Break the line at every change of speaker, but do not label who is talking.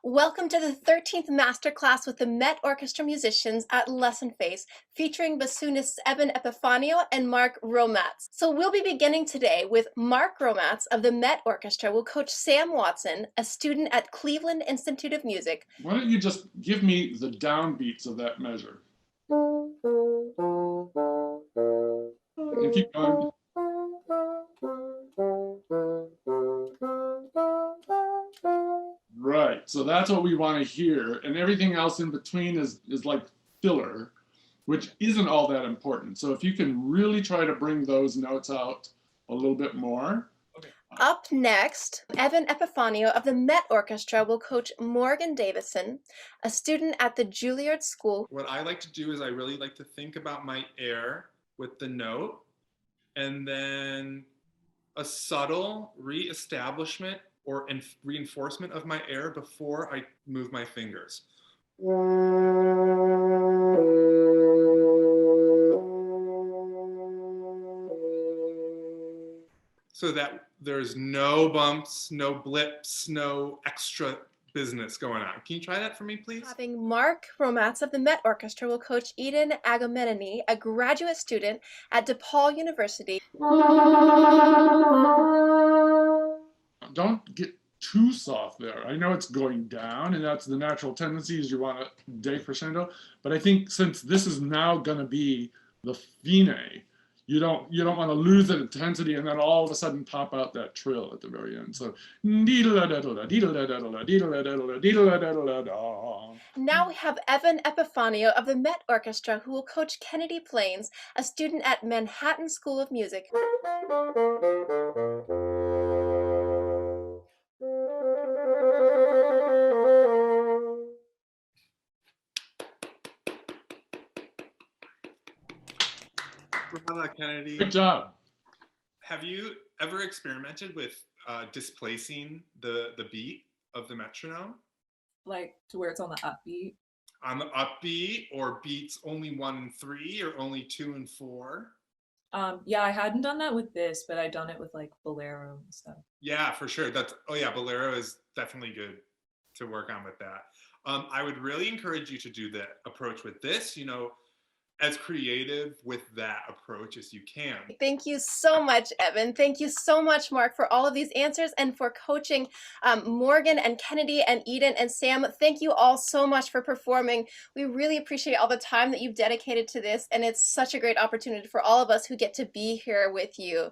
Welcome to the 13th Masterclass with the MET Orchestra Musicians at Lessonface, featuring bassoonists Evan Epifanio and Mark Romatz. So we'll be beginning today with Mark Romatz of the MET Orchestra will coach Sam Watson, a student at Cleveland Institute of Music.
Why don't you just give me the downbeats of that measure? And keep going. Right, so that's what we want to hear, and everything else in between is like filler, which isn't all that important. So if you can really try to bring those notes out a little bit more.
Up next, Evan Epifanio of the MET Orchestra will coach Morgan Davison, a student at the Juilliard School.
What I like to do is I really like to think about my air with the note, and then a subtle re-establishment or reinforcement of my air before I move my fingers. So that there's no bumps, no blips, no extra business going on. Can you try that for me, please?
Having Mark Romatz of the MET Orchestra will coach Eden Agamemnoni, a graduate student at DePaul University.
Don't get too soft there. I know it's going down, and that's the natural tendency is you want a decrescendo, but I think since this is now going to be the fine, you don't want to lose that intensity and then all of a sudden pop out that trill at the very end. So
now we have Evan Epifanio of the MET Orchestra who will coach Kennedy Plains, a student at Manhattan School of Music.
Bravo, Kennedy.
Good job.
Have you ever experimented with displacing the beat of the metronome?
Like to where it's on the upbeat?
On the upbeat, or beats only 1 and 3, or only 2 and 4?
Yeah, I hadn't done that with this, but I'd done it with like bolero and stuff.
Yeah, for sure. Bolero is definitely good to work on with that. I would really encourage you to do the approach with this, as creative with that approach as you can.
Thank you so much, Evan. Thank you so much, Mark, for all of these answers and for coaching Morgan and Kennedy and Eden and Sam. Thank you all so much for performing. We really appreciate all the time that you've dedicated to this, and it's such a great opportunity for all of us who get to be here with you.